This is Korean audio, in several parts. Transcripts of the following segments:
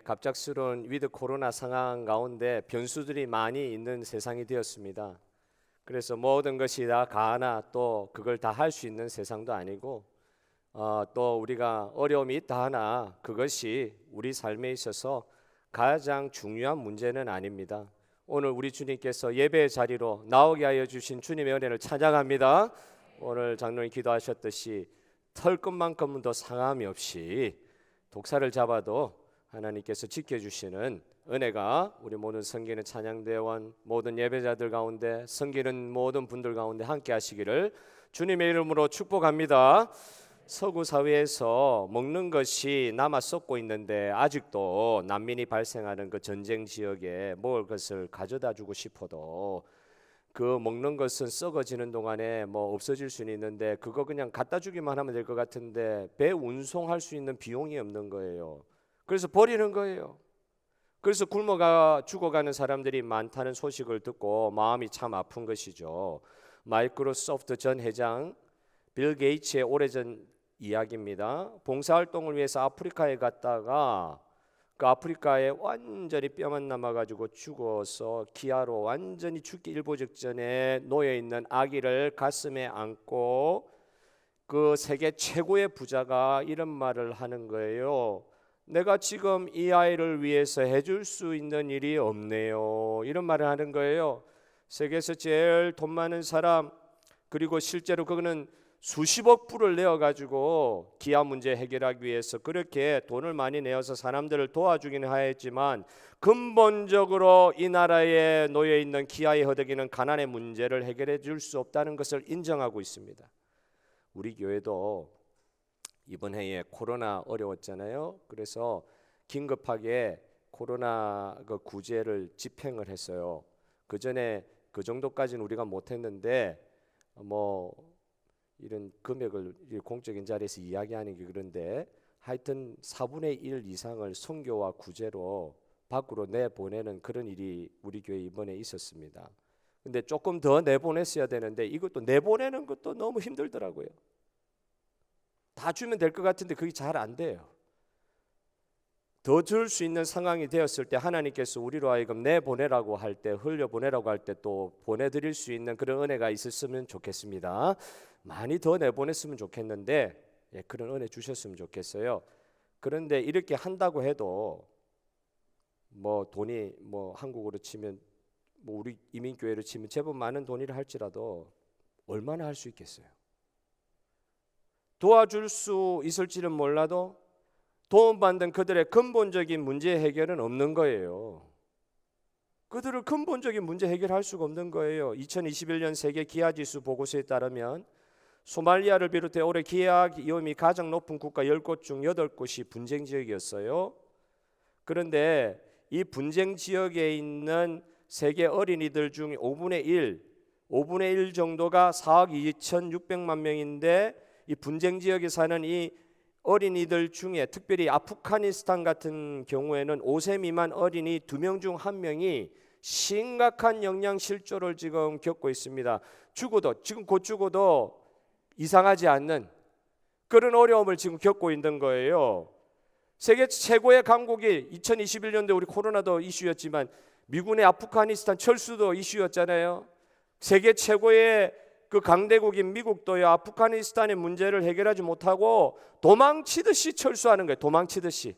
갑작스러운 위드 코로나 상황 가운데 변수들이 많이 있는 세상이 되었습니다. 그래서 모든 것이 다 가나 또 그걸 다 할 수 있는 세상도 아니고 또 우리가 어려움이 있다 하나 그것이 우리 삶에 있어서 가장 중요한 문제는 아닙니다. 오늘 우리 주님께서 예배의 자리로 나오게 하여 주신 주님의 은혜를 찬양합니다. 오늘 장로님 기도하셨듯이 털끝만큼은 더 상함이 없이 독사를 잡아도 하나님께서 지켜주시는 은혜가 우리 모든 섬기는 찬양대원 모든 예배자들 가운데 섬기는 모든 분들 가운데 함께 하시기를 주님의 이름으로 축복합니다. 서구 사회에서 먹는 것이 남아 썩고 있는데 아직도 난민이 발생하는 그 전쟁 지역에 먹을 것을 가져다 주고 싶어도 그 먹는 것은 썩어지는 동안에 뭐 없어질 수는 있는데 그거 그냥 갖다 주기만 하면 될 것 같은데 배 운송할 수 있는 비용이 없는 거예요. 그래서 버리는 거예요. 그래서 굶어가 죽어가는 사람들이 많다는 소식을 듣고 마음이 참 아픈 것이죠. 마이크로소프트 전 회장 빌 게이츠의 오래전 이야기입니다. 봉사활동을 위해서 아프리카에 갔다가 그 아프리카에 완전히 뼈만 남아가지고 죽어서 기아로 완전히 죽기 일보 직전에 놓여있는 아기를 가슴에 안고 그 세계 최고의 부자가 이런 말을 하는 거예요. 내가 지금 이 아이를 위해서 해줄 수 있는 일이 없네요. 이런 말을 하는 거예요. 세계에서 제일 돈 많은 사람, 그리고 실제로 그거는 수십억 불을 내어가지고 기아 문제 해결하기 위해서 그렇게 돈을 많이 내어서 사람들을 도와주기는 하였지만 근본적으로 이 나라에 놓여있는 기아에 허덕이는 가난의 문제를 해결해 줄 수 없다는 것을 인정하고 있습니다. 우리 교회도 이번 해에 코로나 어려웠잖아요. 그래서 긴급하게 코로나 그 구제를 집행을 했어요. 그 전에 그 정도까지는 우리가 못했는데 뭐 이런 금액을 공적인 자리에서 이야기하는 게 그런데 하여튼 4분의 1 이상을 선교와 구제로 밖으로 내보내는 그런 일이 우리 교회 이번에 있었습니다. 근데 조금 더 내보냈어야 되는데 이것도 내보내는 것도 너무 힘들더라고요. 다 주면 될 것 같은데 그게 잘 안 돼요. 더 줄 수 있는 상황이 되었을 때 하나님께서 우리로 하여금 내보내라고 할 때, 흘려보내라고 할 때 또 보내드릴 수 있는 그런 은혜가 있었으면 좋겠습니다. 많이 더 내보냈으면 좋겠는데 그런 은혜 주셨으면 좋겠어요. 그런데 이렇게 한다고 해도 뭐 돈이 뭐 한국으로 치면 뭐 우리 이민교회로 치면 제법 많은 돈이라 할지라도 얼마나 할 수 있겠어요? 도와줄 수 있을지는 몰라도 도움받는 그들의 근본적인 문제 해결은 없는 거예요. 그들을 근본적인 문제 해결할 수가 없는 거예요. 2021년 세계 기아지수 보고서에 따르면 소말리아를 비롯해 올해 기아 위험이 가장 높은 국가 10곳 중 8곳이 분쟁 지역이었어요. 그런데 이 분쟁 지역에 있는 세계 어린이들 중 5분의 1 정도가 4억 2,600만 명인데 이 분쟁 지역에 사는 이 어린이들 중에 특별히 아프가니스탄 같은 경우에는 5세 미만 어린이 2명 중 1명이 심각한 영양 실조를 지금 겪고 있습니다. 지금 곧 죽어도 이상하지 않는 그런 어려움을 지금 겪고 있는 거예요. 세계 최고의 강국이 2021년도에 우리 코로나도 이슈였지만 미군의 아프가니스탄 철수도 이슈였잖아요. 세계 최고의 그 강대국인 미국도요 아프가니스탄의 문제를 해결하지 못하고 도망치듯이 철수하는 거예요. 도망치듯이.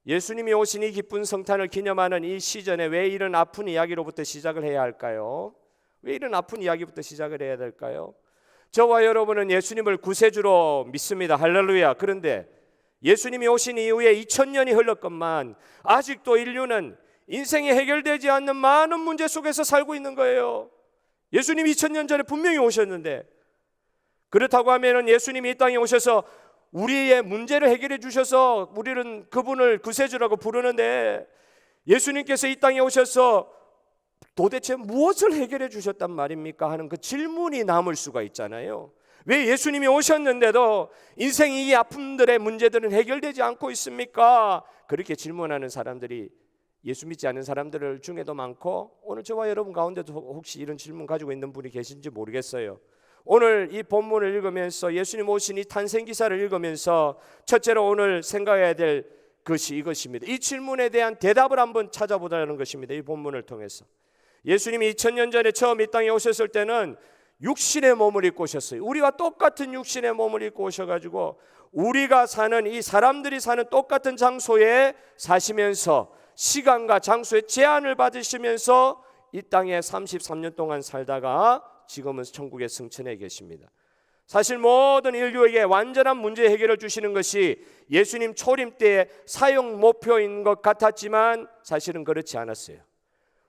예수님이 오신 이 기쁜 성탄을 기념하는 이 시즌에 왜 이런 아픈 이야기로부터 시작을 해야 할까요? 왜 이런 아픈 이야기부터 시작을 해야 될까요? 저와 여러분은 예수님을 구세주로 믿습니다. 할렐루야. 그런데 예수님이 오신 이후에 2000년이 흘렀건만 아직도 인류는 인생이 해결되지 않는 많은 문제 속에서 살고 있는 거예요. 예수님이 2000년 전에 분명히 오셨는데 그렇다고 하면 예수님이 이 땅에 오셔서 우리의 문제를 해결해 주셔서 우리는 그분을 구세주라고 부르는데 예수님께서 이 땅에 오셔서 도대체 무엇을 해결해 주셨단 말입니까? 하는 그 질문이 남을 수가 있잖아요. 왜 예수님이 오셨는데도 인생의 이 아픔들의 문제들은 해결되지 않고 있습니까? 그렇게 질문하는 사람들이 예수 믿지 않는 사람들 중에도 많고 오늘 저와 여러분 가운데도 혹시 이런 질문 가지고 있는 분이 계신지 모르겠어요. 오늘 이 본문을 읽으면서 예수님 오신 이 탄생 기사를 읽으면서 첫째로 오늘 생각해야 될 것이 이것입니다. 이 질문에 대한 대답을 한번 찾아보자는 것입니다. 이 본문을 통해서 예수님이 2000년 전에 처음 이 땅에 오셨을 때는 육신의 몸을 입고 오셨어요. 우리와 똑같은 육신의 몸을 입고 오셔가지고 우리가 사는, 이 사람들이 사는 똑같은 장소에 사시면서 시간과 장소에 제한을 받으시면서 이 땅에 33년 동안 살다가 지금은 천국의 승천에 계십니다. 사실 모든 인류에게 완전한 문제 해결을 주시는 것이 예수님 초림 때의 사역 목표인 것 같았지만 사실은 그렇지 않았어요.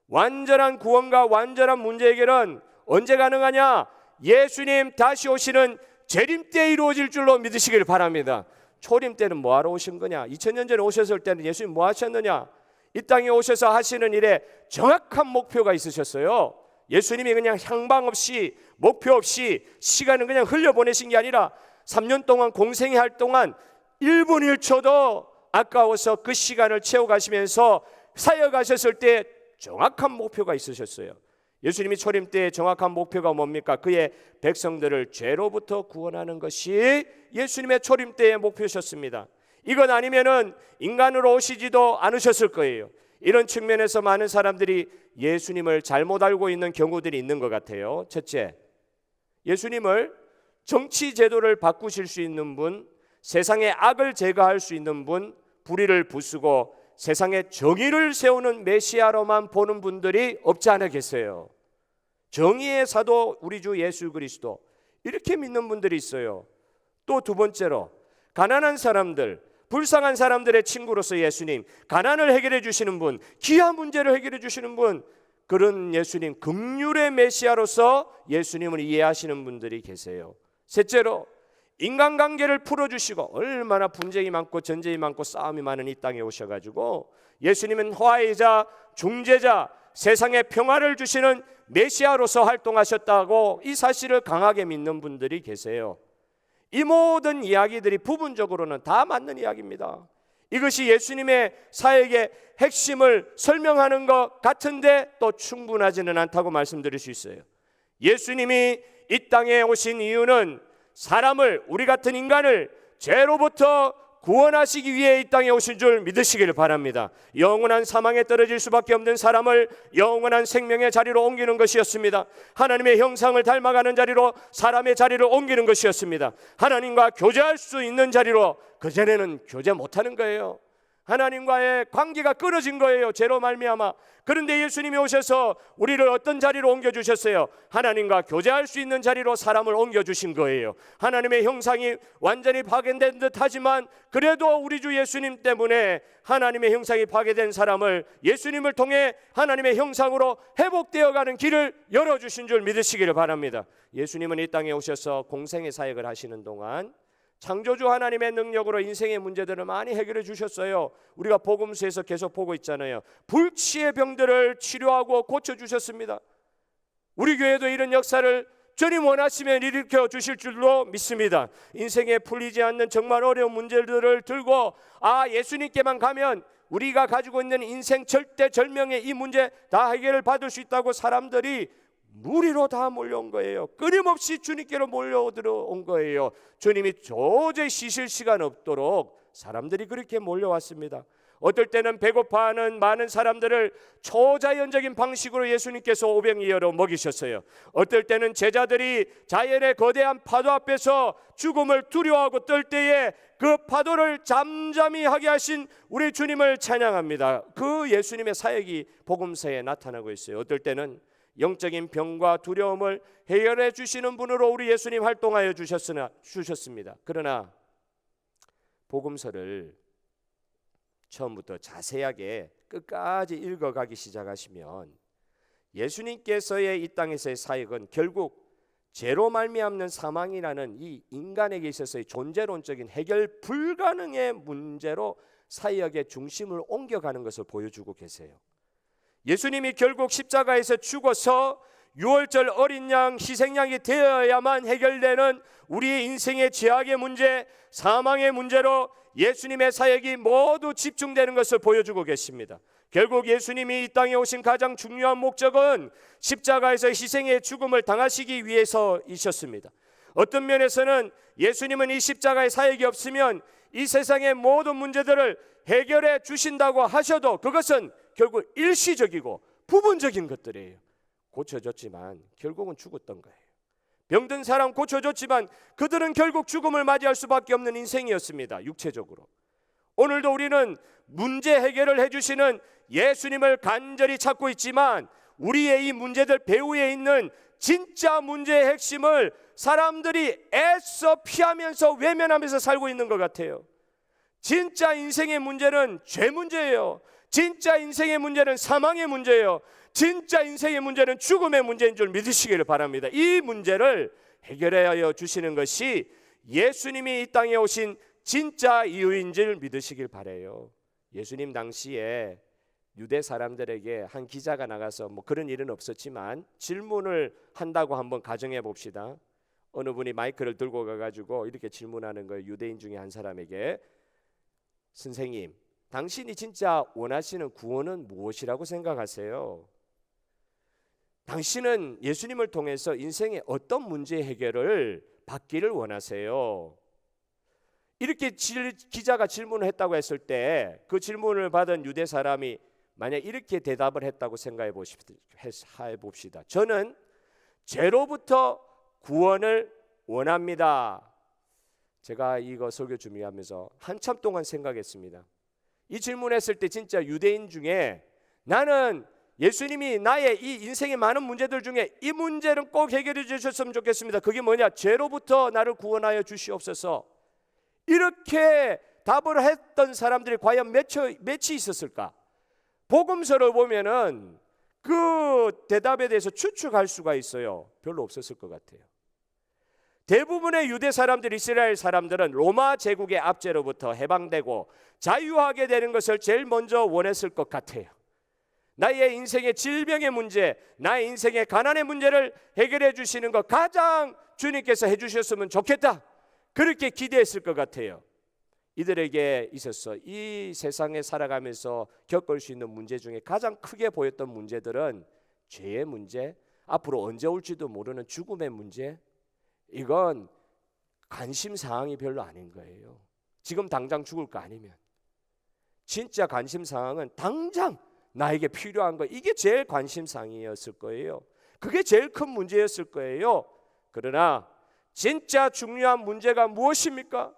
완전한 구원과 완전한 문제 해결은 언제 가능하냐? 예수님 다시 오시는 재림 때 이루어질 줄로 믿으시길 바랍니다. 초림 때는 뭐하러 오신 거냐? 2000년 전에 오셨을 때는 예수님 뭐 하셨느냐? 이 땅에 오셔서 하시는 일에 정확한 목표가 있으셨어요. 예수님이 그냥 향방 없이 목표 없이 시간을 그냥 흘려보내신 게 아니라 3년 동안 공생애할 동안 1분 1초도 아까워서 그 시간을 채워가시면서 사역하셨을 때 정확한 목표가 있으셨어요. 예수님이 초림 때의 정확한 목표가 뭡니까? 그의 백성들을 죄로부터 구원하는 것이 예수님의 초림 때의 목표셨습니다. 이건 아니면은 인간으로 오시지도 않으셨을 거예요. 이런 측면에서 많은 사람들이 예수님을 잘못 알고 있는 경우들이 있는 것 같아요. 첫째, 예수님을 정치 제도를 바꾸실 수 있는 분, 세상의 악을 제거할 수 있는 분, 불의를 부수고 세상에 정의를 세우는 메시아로만 보는 분들이 없지 않아 계세요. 정의의 사도 우리 주 예수 그리스도, 이렇게 믿는 분들이 있어요. 또 두 번째로 가난한 사람들, 불쌍한 사람들의 친구로서 예수님, 가난을 해결해 주시는 분, 기아 문제를 해결해 주시는 분, 그런 예수님, 긍휼의 메시아로서 예수님을 이해하시는 분들이 계세요. 셋째로 인간관계를 풀어주시고, 얼마나 분쟁이 많고 전쟁이 많고 싸움이 많은 이 땅에 오셔가지고 예수님은 화해자, 중재자, 세상에 평화를 주시는 메시아로서 활동하셨다고 이 사실을 강하게 믿는 분들이 계세요. 이 모든 이야기들이 부분적으로는 다 맞는 이야기입니다. 이것이 예수님의 사역의 핵심을 설명하는 것 같은데 또 충분하지는 않다고 말씀드릴 수 있어요. 예수님이 이 땅에 오신 이유는 사람을, 우리 같은 인간을 죄로부터 구원하시기 위해 이 땅에 오신 줄 믿으시길 바랍니다. 영원한 사망에 떨어질 수밖에 없는 사람을 영원한 생명의 자리로 옮기는 것이었습니다. 하나님의 형상을 닮아가는 자리로 사람의 자리를 옮기는 것이었습니다. 하나님과 교제할 수 있는 자리로, 그전에는 교제 못하는 거예요. 하나님과의 관계가 끊어진 거예요, 죄로 말미암아. 그런데 예수님이 오셔서 우리를 어떤 자리로 옮겨주셨어요? 하나님과 교제할 수 있는 자리로 사람을 옮겨주신 거예요. 하나님의 형상이 완전히 파괴된 듯 하지만 그래도 우리 주 예수님 때문에 하나님의 형상이 파괴된 사람을 예수님을 통해 하나님의 형상으로 회복되어가는 길을 열어주신 줄 믿으시기를 바랍니다. 예수님은 이 땅에 오셔서 공생의 사역을 하시는 동안 창조주 하나님의 능력으로 인생의 문제들을 많이 해결해 주셨어요. 우리가 복음서에서 계속 보고 있잖아요. 불치의 병들을 치료하고 고쳐주셨습니다. 우리 교회도 이런 역사를 주님 원하시면 일으켜 주실 줄로 믿습니다. 인생에 풀리지 않는 정말 어려운 문제들을 들고 예수님께만 가면 우리가 가지고 있는 인생 절대절명의 이 문제 다 해결을 받을 수 있다고 사람들이 무리로 다 몰려온 거예요. 끊임없이 주님께로 몰려들어온 거예요. 주님이 도저히 쉬실 시간 없도록 사람들이 그렇게 몰려왔습니다. 어떨 때는 배고파하는 많은 사람들을 초자연적인 방식으로 예수님께서 오병이어로 먹이셨어요. 어떨 때는 제자들이 자연의 거대한 파도 앞에서 죽음을 두려워하고 떨 때에 그 파도를 잠잠히 하게 하신 우리 주님을 찬양합니다. 그 예수님의 사역이 복음서에 나타나고 있어요. 어떨 때는 영적인 병과 두려움을 해결해 주시는 분으로 우리 예수님 활동하여 주셨습니다. 그러나 복음서를 처음부터 자세하게 끝까지 읽어가기 시작하시면 예수님께서의 이 땅에서의 사역은 결국 죄로 말미암는 사망이라는 이 인간에게 있어서의 존재론적인 해결 불가능의 문제로 사역의 중심을 옮겨가는 것을 보여주고 계세요. 예수님이 결국 십자가에서 죽어서 6월절 어린 양 희생양이 되어야만 해결되는 우리의 인생의 죄악의 문제, 사망의 문제로 예수님의 사역이 모두 집중되는 것을 보여주고 계십니다. 결국 예수님이 이 땅에 오신 가장 중요한 목적은 십자가에서 희생의 죽음을 당하시기 위해서이셨습니다. 어떤 면에서는 예수님은 이 십자가의 사역이 없으면 이 세상의 모든 문제들을 해결해 주신다고 하셔도 그것은 결국 일시적이고 부분적인 것들이에요. 고쳐줬지만 결국은 죽었던 거예요. 병든 사람 고쳐줬지만 그들은 결국 죽음을 맞이할 수밖에 없는 인생이었습니다. 육체적으로. 오늘도 우리는 문제 해결을 해주시는 예수님을 간절히 찾고 있지만 우리의 이 문제들 배후에 있는 진짜 문제의 핵심을 사람들이 애써 피하면서 외면하면서 살고 있는 것 같아요. 진짜 인생의 문제는 죄 문제예요. 진짜 인생의 문제는 사망의 문제예요. 진짜 인생의 문제는 죽음의 문제인 줄 믿으시기를 바랍니다. 이 문제를 해결하여 주시는 것이 예수님이 이 땅에 오신 진짜 이유인 줄 믿으시길 바라요. 예수님 당시에 유대 사람들에게 한 기자가 나가서 뭐 그런 일은 없었지만 질문을 한다고 한번 가정해 봅시다. 어느 분이 마이크를 들고 가가지고 이렇게 질문하는 거예요. 유대인 중에 한 사람에게, 선생님, 당신이 진짜 원하시는 구원은 무엇이라고 생각하세요? 당신은 예수님을 통해서 인생의 어떤 문제 해결을 받기를 원하세요? 이렇게 기자가 질문을 했다고 했을 때 그 질문을 받은 유대 사람이 만약 이렇게 대답을 했다고 생각해 봅시다. 저는 죄로부터 구원을 원합니다. 제가 이거 설교 준비하면서 한참 동안 생각했습니다. 이 질문했을 때 진짜 유대인 중에 나는 예수님이 나의 이 인생의 많은 문제들 중에 이 문제는 꼭 해결해 주셨으면 좋겠습니다. 그게 뭐냐? 죄로부터 나를 구원하여 주시옵소서. 이렇게 답을 했던 사람들이 과연 몇이 있었을까? 복음서를 보면은 그 대답에 대해서 추측할 수가 있어요. 별로 없었을 것 같아요. 대부분의 유대 사람들, 이스라엘 사람들은 로마 제국의 압제로부터 해방되고 자유하게 되는 것을 제일 먼저 원했을 것 같아요. 나의 인생의 질병의 문제, 나의 인생의 가난의 문제를 해결해 주시는 것 가장 주님께서 해주셨으면 좋겠다, 그렇게 기대했을 것 같아요. 이들에게 있어서 이 세상에 살아가면서 겪을 수 있는 문제 중에 가장 크게 보였던 문제들은 죄의 문제, 앞으로 언제 올지도 모르는 죽음의 문제, 이건 관심 사항이 별로 아닌 거예요. 지금 당장 죽을 거 아니면. 진짜 관심 사항은 당장 나에게 필요한 거, 이게 제일 관심 사항이었을 거예요. 그게 제일 큰 문제였을 거예요. 그러나 진짜 중요한 문제가 무엇입니까?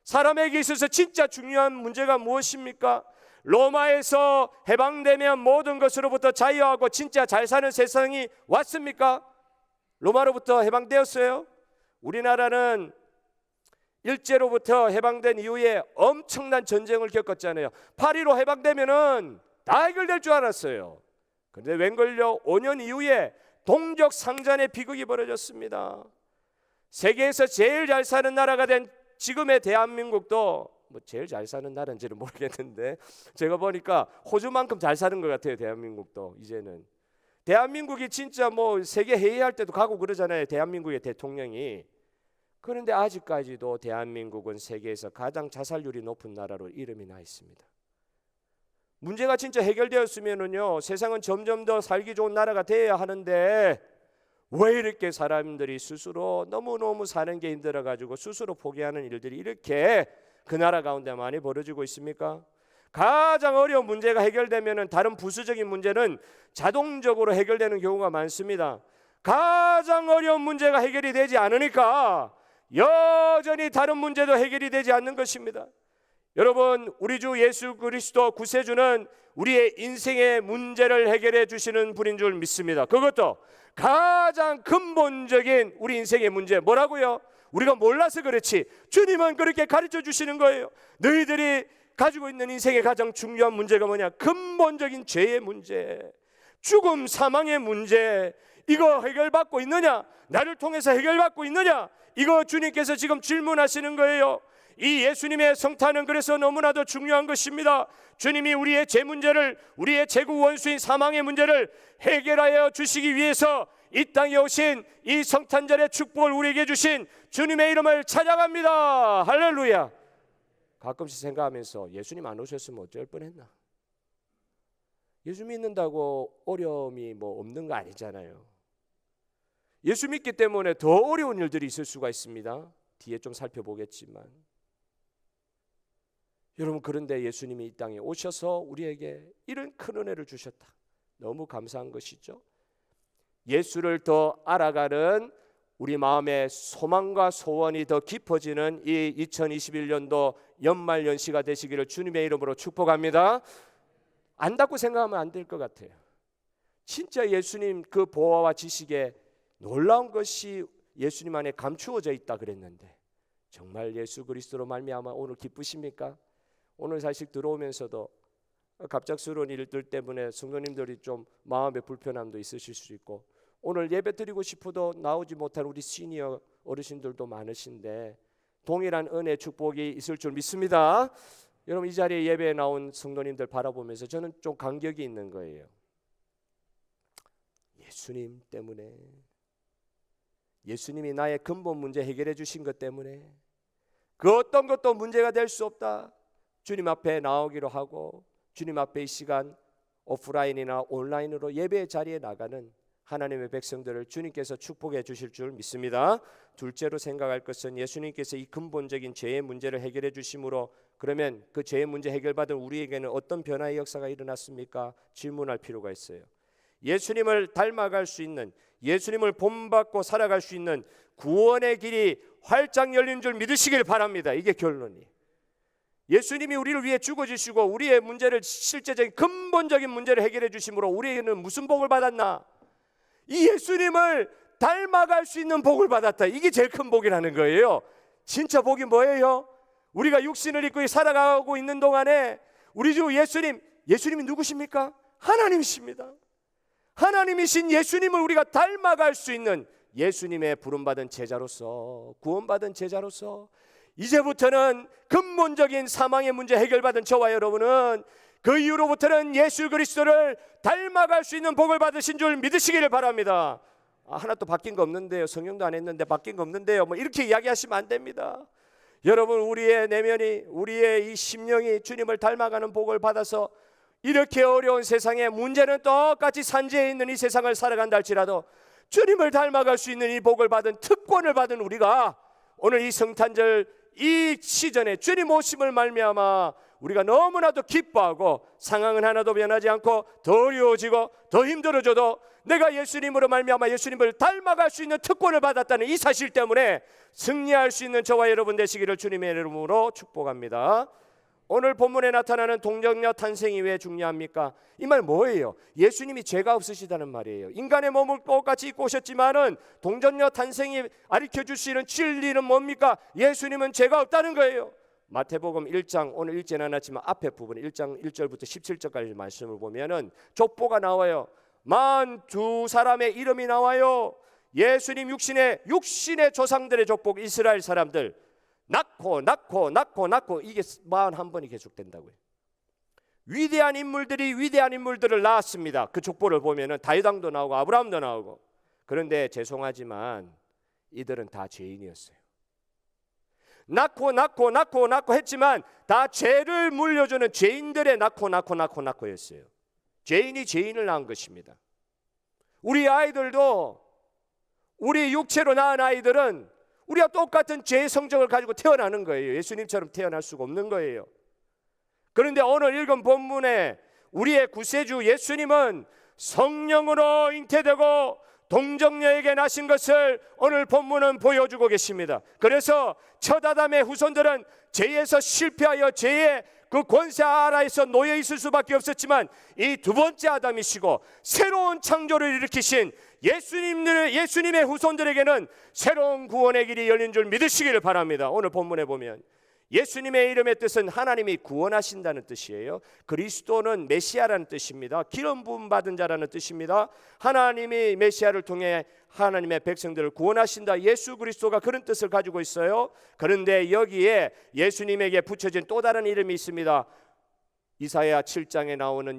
사람에게 있어서 진짜 중요한 문제가 무엇입니까? 로마에서 해방되면 모든 것으로부터 자유하고 진짜 잘 사는 세상이 왔습니까? 로마로부터 해방되었어요? 우리나라는 일제로부터 해방된 이후에 엄청난 전쟁을 겪었잖아요. 8.15 해방되면은 다 해결될 줄 알았어요. 그런데 웬걸요? 5년 이후에 동족 상잔의 비극이 벌어졌습니다. 세계에서 제일 잘 사는 나라가 된 지금의 대한민국도 뭐 제일 잘 사는 나라인지는 모르겠는데 제가 보니까 호주만큼 잘 사는 것 같아요. 대한민국도 이제는. 대한민국이 진짜 뭐 세계 회의할 때도 가고 그러잖아요. 대한민국의 대통령이. 그런데 아직까지도 대한민국은 세계에서 가장 자살률이 높은 나라로 이름이 나 있습니다. 문제가 진짜 해결되었으면은요, 세상은 점점 더 살기 좋은 나라가 되어야 하는데 왜 이렇게 사람들이 스스로 너무너무 사는 게 힘들어가지고 스스로 포기하는 일들이 이렇게 그 나라 가운데 많이 벌어지고 있습니까? 가장 어려운 문제가 해결되면은 다른 부수적인 문제는 자동적으로 해결되는 경우가 많습니다. 가장 어려운 문제가 해결이 되지 않으니까 여전히 다른 문제도 해결이 되지 않는 것입니다. 여러분, 우리 주 예수 그리스도 구세주는 우리의 인생의 문제를 해결해 주시는 분인 줄 믿습니다. 그것도 가장 근본적인 우리 인생의 문제, 뭐라고요? 우리가 몰라서 그렇지 주님은 그렇게 가르쳐 주시는 거예요. 너희들이 가지고 있는 인생의 가장 중요한 문제가 뭐냐? 근본적인 죄의 문제, 죽음 사망의 문제, 이거 해결받고 있느냐? 나를 통해서 해결받고 있느냐? 이거 주님께서 지금 질문하시는 거예요. 이 예수님의 성탄은 그래서 너무나도 중요한 것입니다. 주님이 우리의 죄 문제를, 우리의 제국 원수인 사망의 문제를 해결하여 주시기 위해서 이 땅에 오신 이 성탄절의 축복을 우리에게 주신 주님의 이름을 찬양합니다. 할렐루야. 가끔씩 생각하면서 예수님 안 오셨으면 어쩔 뻔했나? 예수 믿는다고 어려움이 뭐 없는 거 아니잖아요. 예수 믿기 때문에 더 어려운 일들이 있을 수가 있습니다. 뒤에 좀 살펴보겠지만. 여러분, 그런데 예수님이 이 땅에 오셔서 우리에게 이런 큰 은혜를 주셨다. 너무 감사한 것이죠. 예수를 더 알아가는 우리 마음의 소망과 소원이 더 깊어지는 이 2021년도 연말연시가 되시기를 주님의 이름으로 축복합니다. 안다고 생각하면 안 될 것 같아요. 진짜 예수님 그 보화와 지식에 놀라운 것이 예수님 안에 감추어져 있다 그랬는데, 정말 예수 그리스도로 말미암아 오늘 기쁘십니까? 오늘 사실 들어오면서도 갑작스러운 일들 때문에 성도님들이 좀 마음의 불편함도 있으실 수 있고, 오늘 예배 드리고 싶어도 나오지 못한 우리 시니어 어르신들도 많으신데 동일한 은혜 축복이 있을 줄 믿습니다. 여러분, 이 자리에 예배에 나온 성도님들 바라보면서 저는 좀 감격이 있는 거예요. 예수님 때문에, 예수님이 나의 근본 문제 해결해 주신 것 때문에 그 어떤 것도 문제가 될 수 없다. 주님 앞에 나오기로 하고 주님 앞에 이 시간 오프라인이나 온라인으로 예배 자리에 나가는 하나님의 백성들을 주님께서 축복해 주실 줄 믿습니다. 둘째로 생각할 것은 예수님께서 이 근본적인 죄의 문제를 해결해 주심으로, 그러면 그 죄의 문제 해결받은 우리에게는 어떤 변화의 역사가 일어났습니까? 질문할 필요가 있어요. 예수님을 닮아갈 수 있는, 예수님을 본받고 살아갈 수 있는 구원의 길이 활짝 열린 줄 믿으시길 바랍니다. 이게 결론이. 예수님이 우리를 위해 죽어주시고 우리의 문제를, 실제적인 근본적인 문제를 해결해 주심으로 우리에게는 무슨 복을 받았나? 이 예수님을 닮아갈 수 있는 복을 받았다. 이게 제일 큰 복이라는 거예요. 진짜 복이 뭐예요? 우리가 육신을 입고 살아가고 있는 동안에 우리 주 예수님이 누구십니까? 하나님이십니다. 하나님이신 예수님을 우리가 닮아갈 수 있는 예수님의 부름받은 제자로서, 구원받은 제자로서 이제부터는 근본적인 사망의 문제 해결받은 저와 여러분은 그 이후로부터는 예수 그리스도를 닮아갈 수 있는 복을 받으신 줄 믿으시기를 바랍니다. 하나도 바뀐 거 없는데요, 성령도 안 했는데 바뀐 거 없는데요, 뭐 이렇게 이야기하시면 안 됩니다. 여러분, 우리의 내면이, 우리의 이 심령이 주님을 닮아가는 복을 받아서 이렇게 어려운 세상에, 문제는 똑같이 산지에 있는 이 세상을 살아간다 할지라도 주님을 닮아갈 수 있는 이 복을 받은, 특권을 받은 우리가 오늘 이 성탄절 이 시전에 주님 오심을 말미암아 우리가 너무나도 기뻐하고, 상황은 하나도 변하지 않고 더 어려워지고 더 힘들어져도 내가 예수님으로 말미암아 예수님을 닮아갈 수 있는 특권을 받았다는 이 사실 때문에 승리할 수 있는 저와 여러분 되시기를 주님의 이름으로 축복합니다. 오늘 본문에 나타나는 동정녀 탄생이 왜 중요합니까? 이 말 뭐예요? 예수님이 죄가 없으시다는 말이에요. 인간의 몸을 똑같이 입고 오셨지만은 동정녀 탄생이 가르쳐주시는 진리는 뭡니까? 예수님은 죄가 없다는 거예요. 마태복음 1장, 오늘 읽지는 않았지만 앞에 부분 1장 1절부터 17절까지 말씀을 보면은 족보가 나와요. 42사람의 이름이 나와요. 예수님 육신의 조상들의 족보, 이스라엘 사람들 낳고 이게 41번이 계속된다고요. 위대한 인물들이 위대한 인물들을 낳았습니다. 그 족보를 보면은 다윗 왕도 나오고 아브라함도 나오고. 그런데 죄송하지만 이들은 다 죄인이었어요. 낳고 했지만 다 죄를 물려주는 죄인들의 낳고였어요. 죄인이 죄인을 낳은 것입니다. 우리 아이들도, 우리 육체로 낳은 아이들은 우리가 똑같은 죄의 성적을 가지고 태어나는 거예요. 예수님처럼 태어날 수가 없는 거예요. 그런데 오늘 읽은 본문에 우리의 구세주 예수님은 성령으로 잉태되고 동정녀에게 나신 것을 오늘 본문은 보여주고 계십니다. 그래서 첫 아담의 후손들은 죄에서 실패하여 죄의 그 권세 아래에서 놓여 있을 수밖에 없었지만, 이 두 번째 아담이시고 새로운 창조를 일으키신 예수님의 후손들에게는 새로운 구원의 길이 열린 줄 믿으시기를 바랍니다. 오늘 본문에 보면 예수님의 이름의 뜻은 하나님이 구원하신다는 뜻이에요. 그리스도는 메시아라는 뜻입니다. 기름 부음 받은 자라는 뜻입니다. 하나님이 메시아를 통해 하나님의 백성들을 구원하신다. 예수 그리스도가 그런 뜻을 가지고 있어요. 그런데 여기에 예수님에게 붙여진 또 다른 이름이 있습니다. 이사야 7장에 나오는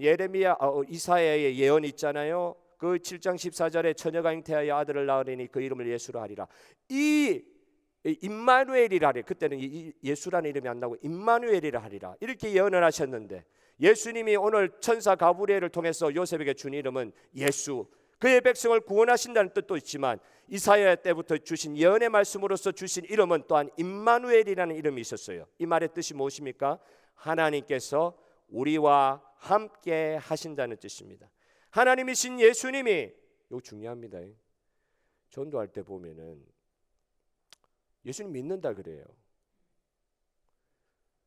이사야의 예언이 있잖아요. 그 7장 14절에 처녀가 잉태하여 아들을 낳으리니 그 이름을 예수라 하리라. 이 임마누엘이라 하리, 그때는 예수라는 이름이 안 나오고 임마누엘이라 하리라, 이렇게 예언을 하셨는데, 예수님이 오늘 천사 가브리엘을 통해서 요셉에게 준 이름은 예수, 그의 백성을 구원하신다는 뜻도 있지만 이사야 때부터 주신 예언의 말씀으로서 주신 이름은 또한 임마누엘이라는 이름이 있었어요. 이 말의 뜻이 무엇입니까? 하나님께서 우리와 함께 하신다는 뜻입니다. 하나님이신 예수님이, 이거 중요합니다. 전도할 때 보면은 예수님 믿는다 그래요.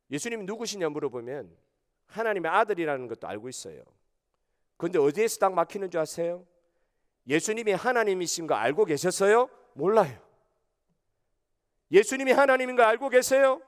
예수님이 누구시냐 물어보면 하나님의 아들이라는 것도 알고 있어요. 그런데 어디에서 딱 막히는 줄 아세요? 예수님이 하나님이신 거 알고 계셨어요? 몰라요. 예수님이 하나님인 거 알고 계세요?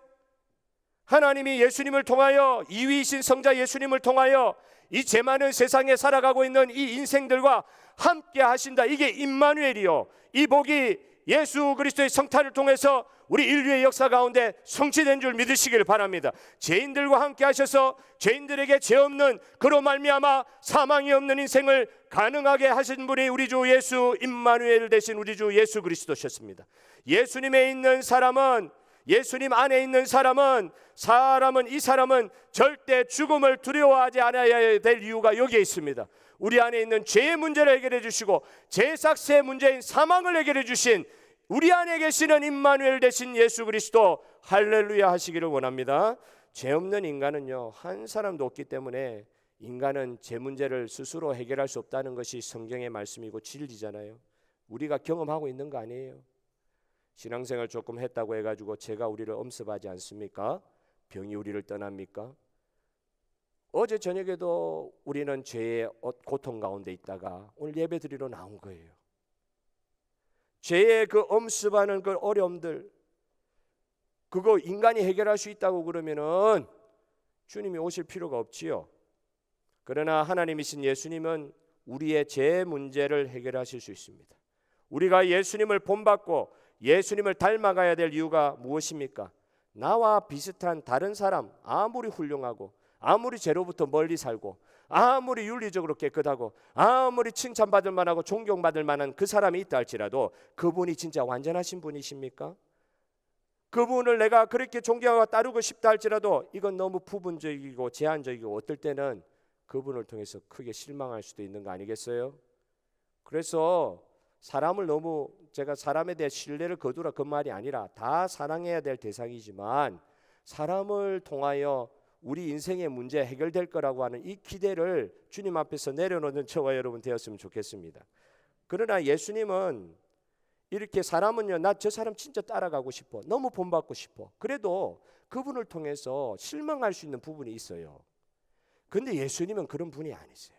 하나님이 예수님을 통하여, 이위이신 성자 예수님을 통하여 이 죄 많은 세상에 살아가고 있는 이 인생들과 함께 하신다. 이게 임마누엘이요, 이 복이 예수 그리스도의 성탄을 통해서 우리 인류의 역사 가운데 성취된 줄 믿으시길 바랍니다. 죄인들과 함께 하셔서 죄인들에게 죄 없는, 그로 말미암아 사망이 없는 인생을 가능하게 하신 분이 우리 주 예수, 임마누엘 되신 우리 주 예수 그리스도셨습니다. 예수님에 있는 사람은, 예수님 안에 있는 사람은 이 사람은 절대 죽음을 두려워하지 않아야 될 이유가 여기에 있습니다. 우리 안에 있는 죄의 문제를 해결해 주시고 죄삭세의 문제인 사망을 해결해 주신 우리 안에 계시는 임마누엘 되신 예수 그리스도, 할렐루야 하시기를 원합니다. 죄 없는 인간은요, 한 사람도 없기 때문에 인간은 죄 문제를 스스로 해결할 수 없다는 것이 성경의 말씀이고 진리잖아요. 우리가 경험하고 있는 거 아니에요. 신앙생활 조금 했다고 해가지고 죄가 우리를 엄습하지 않습니까? 병이 우리를 떠납니까? 어제 저녁에도 우리는 죄의 고통 가운데 있다가 오늘 예배드리러 나온 거예요. 죄의 그 엄습하는 그 어려움들, 그거 인간이 해결할 수 있다고 그러면은 주님이 오실 필요가 없지요. 그러나 하나님이신 예수님은 우리의 죄 문제를 해결하실 수 있습니다. 우리가 예수님을 본받고 예수님을 닮아가야 될 이유가 무엇입니까? 나와 비슷한 다른 사람, 아무리 훌륭하고 아무리 죄로부터 멀리 살고 아무리 윤리적으로 깨끗하고 아무리 칭찬받을 만하고 존경받을 만한 그 사람이 있다 할지라도 그분이 진짜 완전하신 분이십니까? 그분을 내가 그렇게 존경하고 따르고 싶다 할지라도 이건 너무 부분적이고 제한적이고 어떨 때는 그분을 통해서 크게 실망할 수도 있는 거 아니겠어요? 그래서 사람을 너무, 제가 사람에 대해 신뢰를 거두라 그 말이 아니라 다 사랑해야 될 대상이지만 사람을 통하여 우리 인생의 문제 해결될 거라고 하는 이 기대를 주님 앞에서 내려놓는 저와 여러분 되었으면 좋겠습니다. 그러나 예수님은 이렇게, 사람은요, 나 저 사람 진짜 따라가고 싶어, 너무 본받고 싶어, 그래도 그분을 통해서 실망할 수 있는 부분이 있어요. 근데 예수님은 그런 분이 아니세요.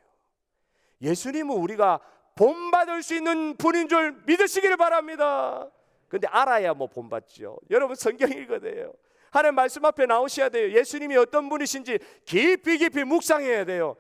예수님은 우리가 본받을 수 있는 분인 줄 믿으시기를 바랍니다. 근데 알아야 뭐 본받죠. 여러분 성경 읽어야 하나님 말씀 앞에 나오셔야 돼요. 예수님이 어떤 분이신지 깊이 묵상해야 돼요.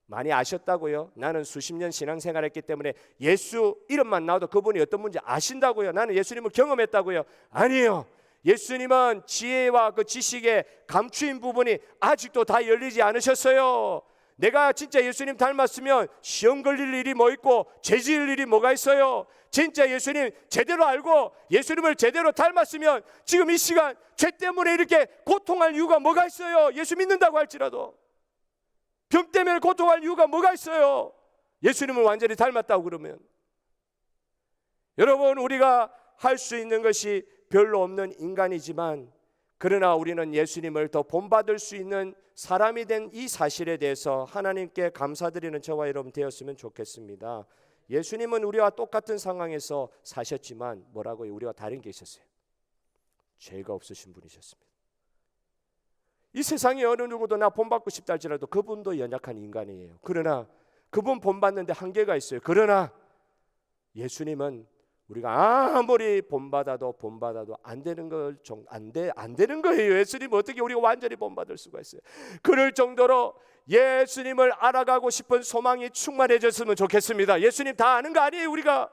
많이 아셨다고요? 나는 수십 년 신앙생활했기 때문에 예수 이름만 나와도 그분이 어떤 분인지 아신다고요? 나는 예수님을 경험했다고요? 아니에요. 예수님은 지혜와 그 지식의 감추인 부분이 아직도 다 열리지 않으셨어요. 내가 진짜 예수님 닮았으면 시험 걸릴 일이 뭐 있고 죄 지을 일이 뭐가 있어요? 진짜 예수님 제대로 알고 예수님을 제대로 닮았으면 지금 이 시간 죄 때문에 이렇게 고통할 이유가 뭐가 있어요? 예수 믿는다고 할지라도 병 때문에 고통할 이유가 뭐가 있어요? 예수님을 완전히 닮았다고 그러면. 여러분, 우리가 할 수 있는 것이 별로 없는 인간이지만 그러나 우리는 예수님을 더 본받을 수 있는 사람이 된 이 사실에 대해서 하나님께 감사드리는 저와 여러분 되었으면 좋겠습니다. 예수님은 우리와 똑같은 상황에서 사셨지만 뭐라고요? 우리와 다른 게 있었어요. 죄가 없으신 분이셨습니다. 이 세상에 어느 누구도 나 본받고 싶다 할지라도 그분도 연약한 인간이에요. 그러나 그분 본받는데 한계가 있어요. 그러나 예수님은 우리가 아무리 본받아도 안 되는 걸 안 되는 거예요. 예수님 어떻게 우리가 완전히 본받을 수가 있어요? 그럴 정도로 예수님을 알아가고 싶은 소망이 충만해졌으면 좋겠습니다. 예수님 다 아는 거 아니에요. 우리가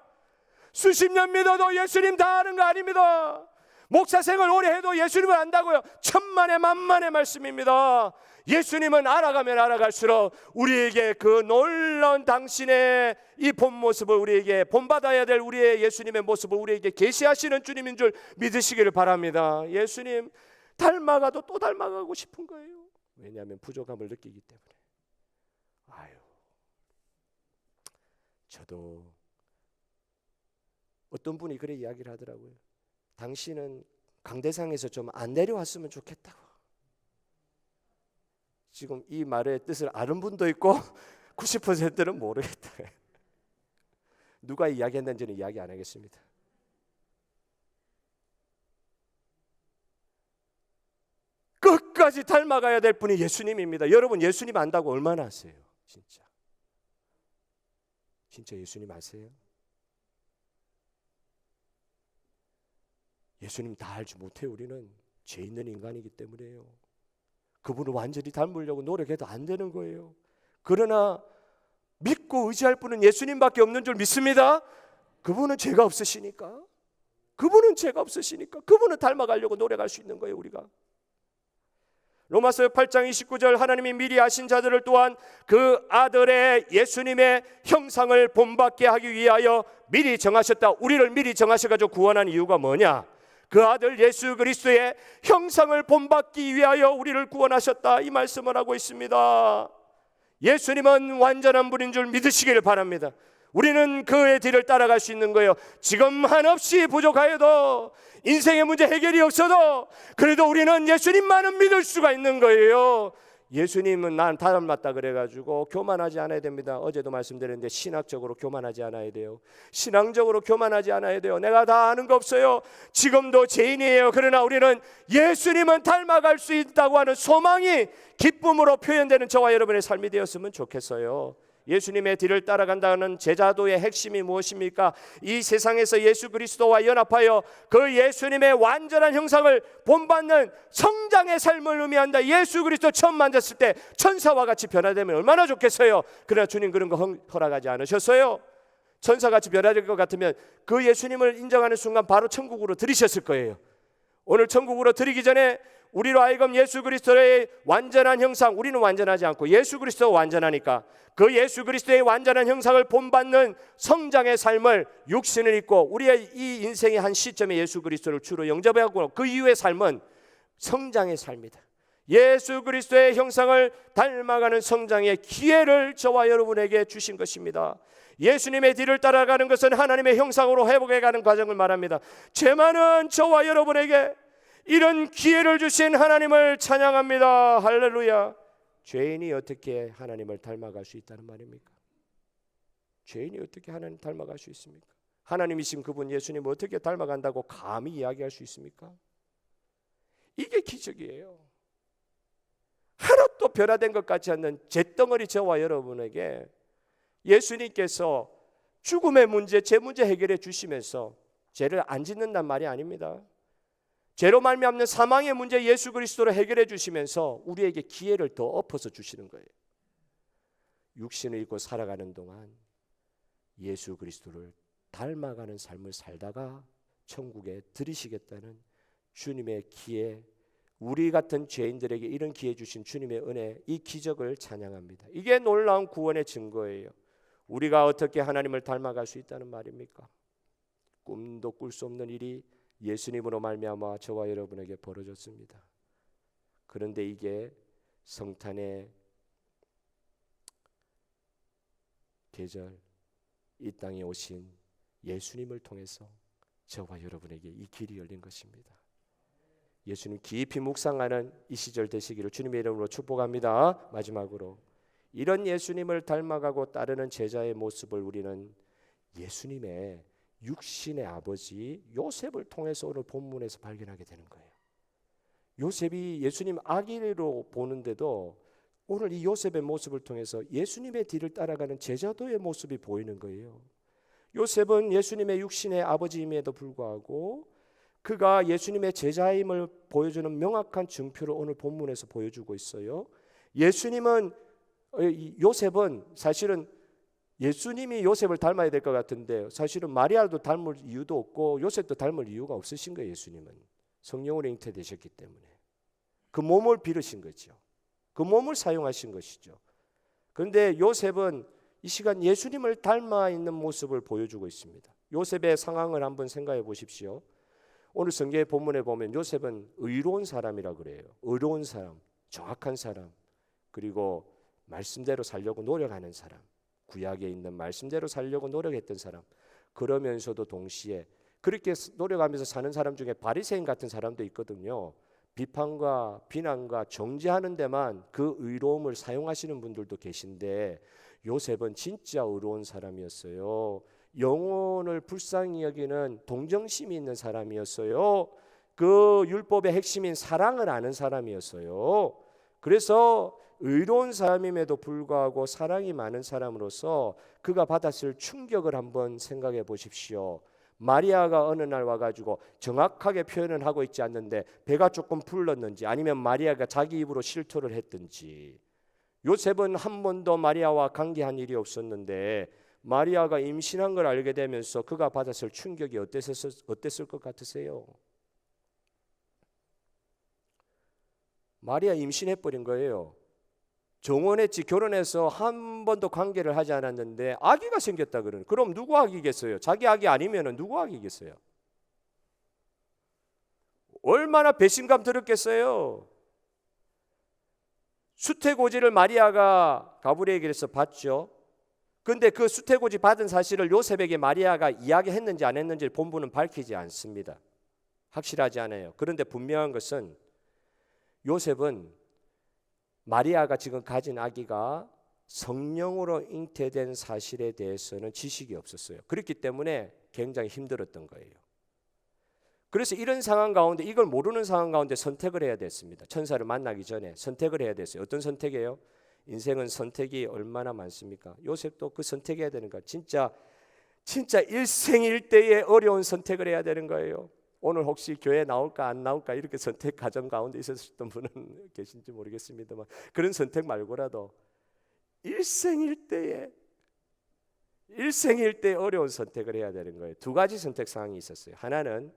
수십 년 믿어도 예수님 다 아는 거 아닙니다. 목사 생활 오래 해도 예수님을 안다고요? 천만의 만만의 말씀입니다. 예수님은 알아가면 알아갈수록 우리에게 그 놀라운 당신의 이 본 모습을, 우리에게 본받아야 될 우리의 예수님의 모습을 우리에게 계시하시는 주님인 줄 믿으시기를 바랍니다. 예수님 닮아가도 또 닮아가고 싶은 거예요. 왜냐하면 부족함을 느끼기 때문에. 아유, 저도 어떤 분이 그래 이야기를 하더라고요. 당신은 강대상에서 좀 안 내려왔으면 좋겠다고. 지금 이 말의 뜻을 아는 분도 있고 90%는 모르겠다. 누가 이야기했는지는 이야기 안 하겠습니다. 끝까지 닮아가야 될 분이 예수님입니다. 여러분, 예수님 안다고 얼마나 아세요? 진짜 예수님 아세요? 예수님 다 알지 못해요. 우리는 죄 있는 인간이기 때문에요. 그분을 완전히 닮으려고 노력해도 안 되는 거예요. 그러나 믿고 의지할 분은 예수님밖에 없는 줄 믿습니다. 그분은 죄가 없으시니까. 그분은 닮아가려고 노력할 수 있는 거예요. 우리가 로마서 8장 29절 하나님이 미리 아신 자들을 또한 그 아들의 예수님의 형상을 본받게 하기 위하여 미리 정하셨다. 우리를 미리 정하셔가지고 구원한 이유가 뭐냐? 그 아들 예수 그리스도의 형상을 본받기 위하여 우리를 구원하셨다. 이 말씀을 하고 있습니다. 예수님은 완전한 분인 줄 믿으시기를 바랍니다. 우리는 그의 뒤를 따라갈 수 있는 거예요. 지금 한없이 부족하여도 인생의 문제 해결이 없어도 그래도 우리는 예수님만은 믿을 수가 있는 거예요. 예수님은 난 닮았다 그래가지고 교만하지 않아야 됩니다. 어제도 말씀드렸는데 신학적으로 교만하지 않아야 돼요. 신앙적으로 교만하지 않아야 돼요. 내가 다 아는 거 없어요. 지금도 죄인이에요. 그러나 우리는 예수님은 닮아갈 수 있다고 하는 소망이 기쁨으로 표현되는 저와 여러분의 삶이 되었으면 좋겠어요. 예수님의 뒤를 따라간다는 제자도의 핵심이 무엇입니까? 이 세상에서 예수 그리스도와 연합하여 그 예수님의 완전한 형상을 본받는 성장의 삶을 의미한다. 예수 그리스도 처음 만졌을 때 천사와 같이 변화되면 얼마나 좋겠어요. 그러나 주님 그런 거 허락하지 않으셨어요. 천사같이 변화될 것 같으면 그 예수님을 인정하는 순간 바로 천국으로 들이셨을 거예요. 오늘 천국으로 들이기 전에 우리로 하여금 예수 그리스도의 완전한 형상, 우리는 완전하지 않고 예수 그리스도가 완전하니까 그 예수 그리스도의 완전한 형상을 본받는 성장의 삶을 육신을 입고 우리의 이 인생의 한 시점에 예수 그리스도를 주로 영접하고 그 이후의 삶은 성장의 삶이다. 예수 그리스도의 형상을 닮아가는 성장의 기회를 저와 여러분에게 주신 것입니다. 예수님의 뒤를 따라가는 것은 하나님의 형상으로 회복해가는 과정을 말합니다. 죄 많은 저와 여러분에게 이런 기회를 주신 하나님을 찬양합니다. 할렐루야. 죄인이 어떻게 하나님을 닮아갈 수 있다는 말입니까? 죄인이 어떻게 하나님 닮아갈 수 있습니까? 하나님이신 그분 예수님을 어떻게 닮아간다고 감히 이야기할 수 있습니까? 이게 기적이에요. 하나도 변화된 것 같지 않는 잿덩어리 저와 여러분에게 예수님께서 죽음의 문제, 죄 문제 해결해 주시면서 죄를 안 짓는단 말이 아닙니다. 죄로 말미암는 사망의 문제 예수 그리스도로 해결해 주시면서 우리에게 기회를 더 엎어서 주시는 거예요. 육신을 입고 살아가는 동안 예수 그리스도를 닮아가는 삶을 살다가 천국에 들이시겠다는 주님의 기회, 우리 같은 죄인들에게 이런 기회 주신 주님의 은혜, 이 기적을 찬양합니다. 이게 놀라운 구원의 증거예요. 우리가 어떻게 하나님을 닮아갈 수 있다는 말입니까? 꿈도 꿀 수 없는 일이 예수님으로 말미암아 저와 여러분에게 벌어졌습니다. 그런데 이게 성탄의 계절, 이 땅에 오신 예수님을 통해서 저와 여러분에게 이 길이 열린 것입니다. 예수님 깊이 묵상하는 이 시절 되시기를 주님의 이름으로 축복합니다. 마지막으로 이런 예수님을 닮아가고 따르는 제자의 모습을 우리는 예수님의 육신의 아버지 요셉을 통해서 오늘 본문에서 발견하게 되는 거예요. 요셉이 예수님 아기로 보는데도 오늘 이 요셉의 모습을 통해서 예수님의 뒤를 따라가는 제자도의 모습이 보이는 거예요. 요셉은 예수님의 육신의 아버지임에도 불구하고 그가 예수님의 제자임을 보여주는 명확한 증표를 오늘 본문에서 보여주고 있어요. 요셉은 사실은 예수님이 요셉을 닮아야 될 것 같은데 사실은 마리아도 닮을 이유도 없고 요셉도 닮을 이유가 없으신 거예요. 예수님은 성령으로 잉태되셨기 때문에 그 몸을 빌으신 거죠. 그 몸을 사용하신 것이죠. 그런데 요셉은 이 시간 예수님을 닮아 있는 모습을 보여주고 있습니다. 요셉의 상황을 한번 생각해 보십시오. 오늘 성경의 본문에 보면 요셉은 의로운 사람이라 그래요. 의로운 사람. 정확한 사람, 그리고 말씀대로 살려고 노력하는 사람, 구약에 있는 말씀대로 살려고 노력했던 사람, 그러면서도 동시에 그렇게 노력하면서 사는 사람 중에 바리새인 같은 사람도 있거든요. 비판과 비난과 정죄하는 데만 그 의로움을 사용하시는 분들도 계신데, 요셉은 진짜 의로운 사람이었어요. 영혼을 불쌍히 여기는 동정심이 있는 사람이었어요. 그 율법의 핵심인 사랑을 아는 사람이었어요. 그래서 의로운 사람임에도 불구하고 사랑이 많은 사람으로서 그가 받았을 충격을 한번 생각해 보십시오. 마리아가 어느 날 와가지고, 정확하게 표현은 하고 있지 않는데 배가 조금 불렀는지 아니면 마리아가 자기 입으로 실토를 했든지, 요셉은 한 번도 마리아와 관계한 일이 없었는데 마리아가 임신한 걸 알게 되면서 그가 받았을 충격이 어땠을 것 같으세요? 마리아 임신해버린 거예요. 정혼했지, 결혼해서 한 번도 관계를 하지 않았는데 아기가 생겼다 그러는. 그럼 누구 아기겠어요? 자기 아기 아니면 누구 아기겠어요? 얼마나 배신감 들었겠어요. 수태고지를 마리아가 가브리엘에게서 받죠. 근데 그 수태고지 받은 사실을 요셉에게 마리아가 이야기했는지 안 했는지 본문은 밝히지 않습니다. 확실하지 않아요. 그런데 분명한 것은 요셉은 마리아가 지금 가진 아기가 성령으로 잉태된 사실에 대해서는 지식이 없었어요. 그렇기 때문에 굉장히 힘들었던 거예요. 그래서 이런 상황 가운데, 이걸 모르는 상황 가운데 선택을 해야 됐습니다. 천사를 만나기 전에 선택을 해야 됐어요. 어떤 선택이에요? 인생은 선택이 얼마나 많습니까? 요셉도 그 선택해야 되는 거예요. 진짜 일생일대의 어려운 선택을 해야 되는 거예요. 오늘 혹시 교회 나올까 안 나올까 이렇게 선택 과정 가운데 있었던 분은 계신지 모르겠습니다만, 그런 선택 말고라도 일생일대의 어려운 선택을 해야 되는 거예요. 두 가지 선택 사항이 있었어요. 하나는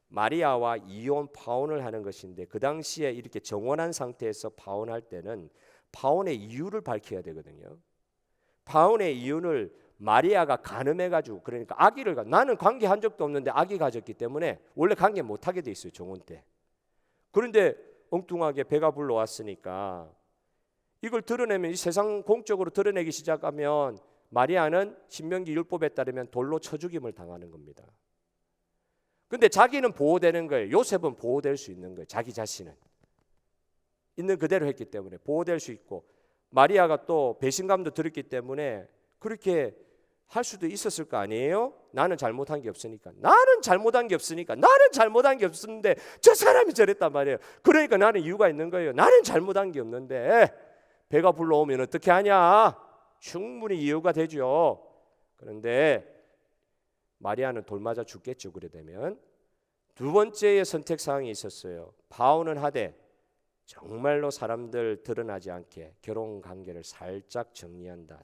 마리아와 이혼 파혼을 하는 것인데, 그 당시에 이렇게 정혼한 상태에서 파혼할 때는 파혼의 이유를 밝혀야 되거든요. 파혼의 이유를 마리아가 간음해가지고, 그러니까 아기를 나는 관계한 적도 없는데 아기 가졌기 때문에 원래 관계 못하게 돼 있어요, 정혼 때. 그런데 엉뚱하게 배가 불러왔으니까 이걸 드러내면, 이 세상 공적으로 드러내기 시작하면 마리아는 신명기 율법에 따르면 돌로 쳐 죽임을 당하는 겁니다. 근데 자기는 보호되는 거예요. 요셉은 보호될 수 있는 거예요. 자기 자신은 있는 그대로 했기 때문에 보호될 수 있고, 마리아가 또 배신감도 들었기 때문에 그렇게 할 수도 있었을 거 아니에요? 나는 잘못한 게 없으니까. 나는 잘못한 게 없었는데 저 사람이 저랬단 말이에요. 그러니까 나는 이유가 있는 거예요. 나는 잘못한 게 없는데 배가 불러오면 어떻게 하냐? 충분히 이유가 되죠. 그런데 마리아는 돌맞아 죽겠죠. 그래 되면. 두 번째의 선택 사항이 있었어요. 파혼은 하되 정말로 사람들 드러나지 않게 결혼 관계를 살짝 정리한다.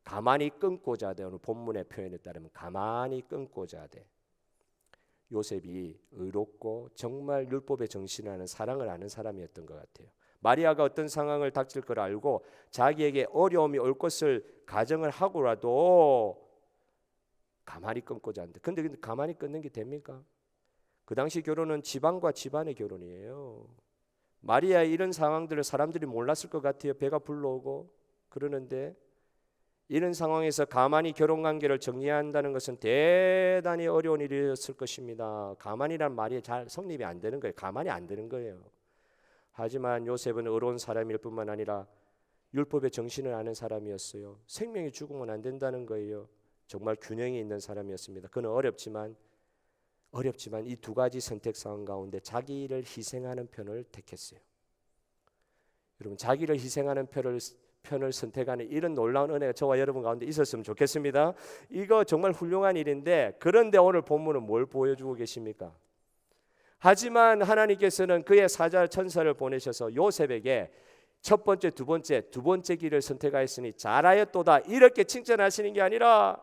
가만히 끊고자 하되, 오늘 본문의 표현에 따르면 가만히 끊고자 하되. 요셉이 의롭고 정말 율법의 정신을 아는, 사랑을 아는 사람이었던 것 같아요. 마리아가 어떤 상황을 닥칠 걸 알고 자기에게 어려움이 올 것을 가정을 하고라도 가만히 끊고자 하는데, 근데 가만히 끊는 게 됩니까? 그 당시 결혼은 집안과 집안의 결혼이에요. 마리아의 이런 상황들을 사람들이 몰랐을 것 같아요. 배가 불러오고 그러는데, 이런 상황에서 가만히 결혼관계를 정리한다는 것은 대단히 어려운 일이었을 것입니다. 가만히란 말이 잘 성립이 안 되는 거예요. 가만히 안 되는 거예요. 하지만 요셉은 의로운 사람일 뿐만 아니라 율법의 정신을 아는 사람이었어요. 생명이 죽으면 안 된다는 거예요. 정말 균형이 있는 사람이었습니다. 그는 어렵지만 이 두 가지 선택 상황 가운데 자기를 희생하는 편을 택했어요. 여러분, 자기를 희생하는 편을 선택하는 이런 놀라운 은혜가 저와 여러분 가운데 있었으면 좋겠습니다. 이거 정말 훌륭한 일인데, 그런데 오늘 본문은 뭘 보여주고 계십니까? 하지만 하나님께서는 그의 사자 천사를 보내셔서 요셉에게 첫 번째, 두 번째 길을 선택하였으니 잘하였도다 이렇게 칭찬하시는 게 아니라,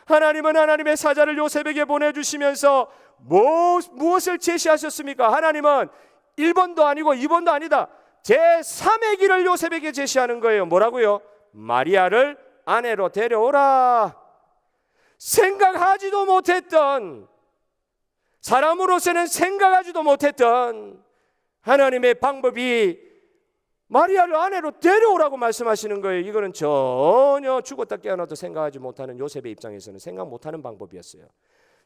하나님은 하나님의 사자를 요셉에게 보내주시면서 무엇을 제시하셨습니까? 하나님은 1번도 아니고 2번도 아니다. 제3의 길을 요셉에게 제시하는 거예요. 뭐라고요? 마리아를 아내로 데려오라. 생각하지도 못했던, 사람으로서는 생각하지도 못했던 하나님의 방법이 마리아를 아내로 데려오라고 말씀하시는 거예요. 이거는 전혀 죽었다 깨어나도 생각하지 못하는 요셉의 입장에서는 생각 못하는 방법이었어요.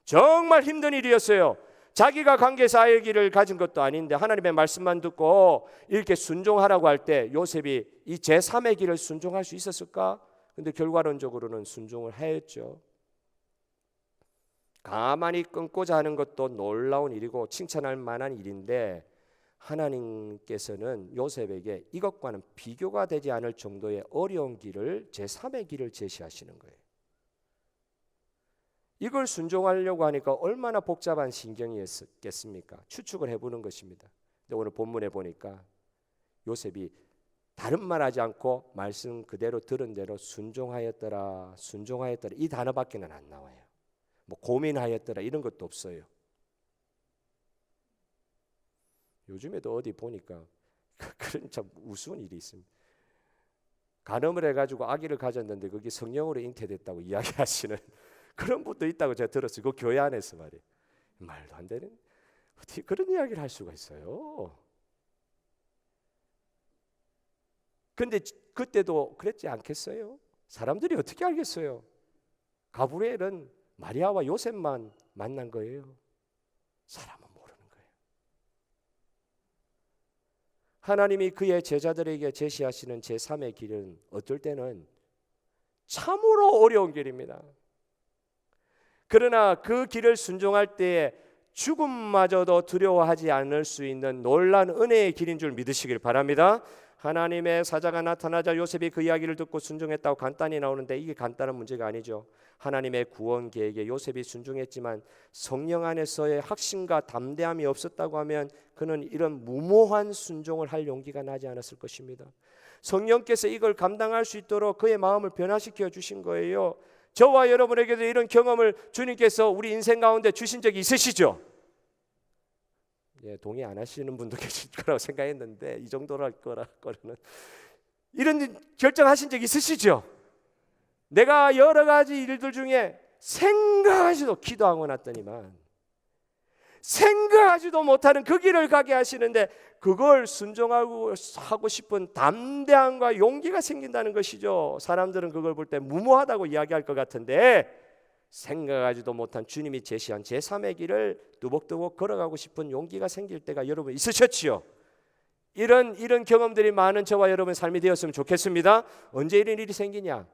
정말 힘든 일이었어요. 자기가 관계사역을 가진 것도 아닌데 하나님의 말씀만 듣고 이렇게 순종하라고 할 때 요셉이 이 제3의 길을 순종할 수 있었을까? 근데 결과론적으로는 순종을 하였죠. 가만히 끊고자 하는 것도 놀라운 일이고 칭찬할 만한 일인데 하나님께서는 요셉에게 이것과는 비교가 되지 않을 정도의 어려운 길을 제3의 길을 제시하시는 거예요. 이걸 순종하려고 하니까 얼마나 복잡한 신경이었겠습니까? 추측을 해보는 것입니다. 근데 오늘 본문에 보니까 요셉이 다른 말 하지 않고 말씀 그대로 들은 대로 순종하였더라, 순종하였더라 이 단어밖에는 안 나와요. 뭐 고민하였더라 이런 것도 없어요. 요즘에도 어디 보니까 그런 참 우스운 일이 있습니다. 간음을 해가지고 아기를 가졌는데 그게 성령으로 잉태됐다고 이야기하시는 그런 분도 있다고 제가 들었어요. 그 교회 안에서 말이에요. 말도 안 되는 어떻게 그런 이야기를 할 수가 있어요. 근데 그때도 그랬지 않겠어요? 사람들이 어떻게 알겠어요? 가브리엘은 마리아와 요셉만 만난 거예요. 사람은 모르는 거예요. 하나님이 그의 제자들에게 제시하시는 제3의 길은 어떨 때는 참으로 어려운 길입니다. 그러나 그 길을 순종할 때에 죽음마저도 두려워하지 않을 수 있는 놀라운 은혜의 길인 줄 믿으시길 바랍니다. 하나님의 사자가 나타나자 요셉이 그 이야기를 듣고 순종했다고 간단히 나오는데 이게 간단한 문제가 아니죠. 하나님의 구원 계획에 요셉이 순종했지만 성령 안에서의 확신과 담대함이 없었다고 하면 그는 이런 무모한 순종을 할 용기가 나지 않았을 것입니다. 성령께서 이걸 감당할 수 있도록 그의 마음을 변화시켜 주신 거예요. 저와 여러분에게도 이런 경험을 주님께서 우리 인생 가운데 주신 적이 있으시죠? 예, 동의 안 하시는 분도 계실 거라고 생각했는데 이 정도로 할 거라는 이런 결정하신 적 있으시죠? 내가 여러 가지 일들 중에 생각하지도 기도하고 났더니만 생각하지도 못하는 그 길을 가게 하시는데 그걸 순종하고 하고 싶은 담대함과 용기가 생긴다는 것이죠. 사람들은 그걸 볼 때 무모하다고 이야기할 것 같은데 생각하지도 못한 주님이 제시한 제3의 길을 뚜벅뚜벅 걸어가고 싶은 용기가 생길 때가 여러분 있으셨지요? 이런 경험들이 많은 저와 여러분 삶이 되었으면 좋겠습니다. 언제 이런 일이 생기냐?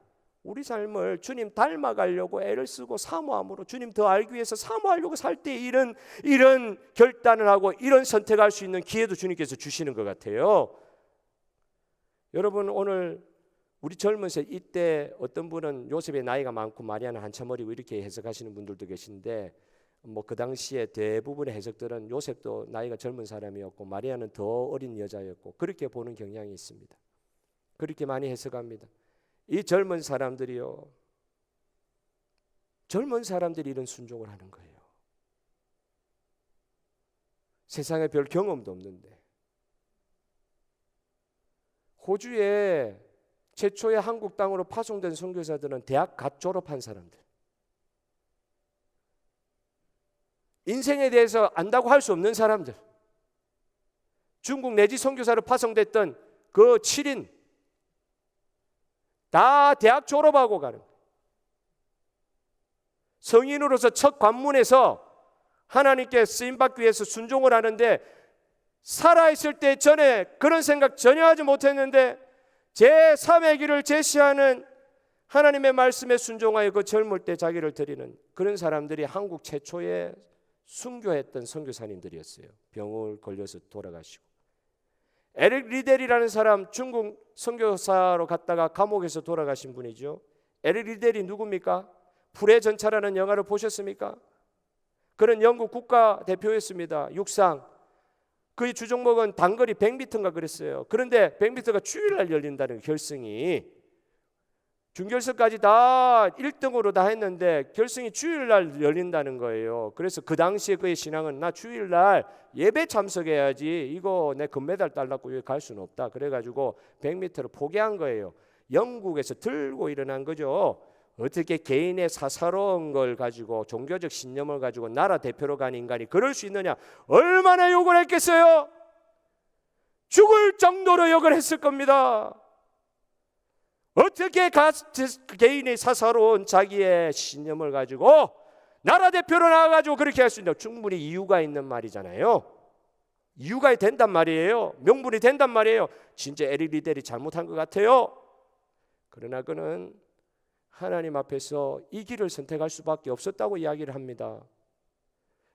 우리 삶을 주님 닮아가려고 애를 쓰고 사모함으로 주님 더 알기 위해서 사모하려고 살 때 이런 결단을 하고 이런 선택할 수 있는 기회도 주님께서 주시는 것 같아요. 여러분 오늘 우리 젊은 세 이때 어떤 분은 요셉의 나이가 많고 마리아는 한참 어리고 이렇게 해석하시는 분들도 계신데 뭐 그 당시에 대부분의 해석들은 요셉도 나이가 젊은 사람이었고 마리아는 더 어린 여자였고 그렇게 보는 경향이 있습니다. 그렇게 많이 해석합니다. 이 젊은 사람들이요, 젊은 사람들이 이런 순종을 하는 거예요. 세상에 별 경험도 없는데 호주에 최초의 한국 땅으로 파송된 선교사들은 대학 갓 졸업한 사람들, 인생에 대해서 안다고 할 수 없는 사람들, 중국 내지 선교사로 파송됐던 그 7인 다 대학 졸업하고 가는 거예요. 성인으로서 첫 관문에서 하나님께 쓰임받기 위해서 순종을 하는데 살아있을 때 전에 그런 생각 전혀 하지 못했는데 제3의 길을 제시하는 하나님의 말씀에 순종하여 그 젊을 때 자기를 드리는 그런 사람들이 한국 최초의 순교했던 선교사님들이었어요. 병을 걸려서 돌아가시고 에릭 리델이라는 사람 중국 선교사로 갔다가 감옥에서 돌아가신 분이죠. 에릭 리델이 누굽니까? 불의 전차라는 영화를 보셨습니까? 그는 영국 국가대표였습니다. 육상. 그의 주종목은 단거리 100m인가 그랬어요. 그런데 100m가 주일날 열린다는 결승이 준결승까지 다 1등으로 다 했는데 결승이 주일날 열린다는 거예요. 그래서 그 당시에 그의 신앙은 나 주일날 예배 참석해야지 이거 내 금메달 딸라고 여기 갈 수는 없다. 그래가지고 100m를 포기한 거예요. 영국에서 들고 일어난 거죠. 어떻게 개인의 사사로운 걸 가지고 종교적 신념을 가지고 나라 대표로 간 인간이 그럴 수 있느냐. 얼마나 욕을 했겠어요. 죽을 정도로 욕을 했을 겁니다. 어떻게 개인이 사사로운 자기의 신념을 가지고 나라 대표로 나와가지고 그렇게 할 수 있냐? 충분히 이유가 있는 말이잖아요. 이유가 된단 말이에요. 명분이 된단 말이에요. 진짜 에릭 리델이 잘못한 것 같아요. 그러나 그는 하나님 앞에서 이 길을 선택할 수밖에 없었다고 이야기를 합니다.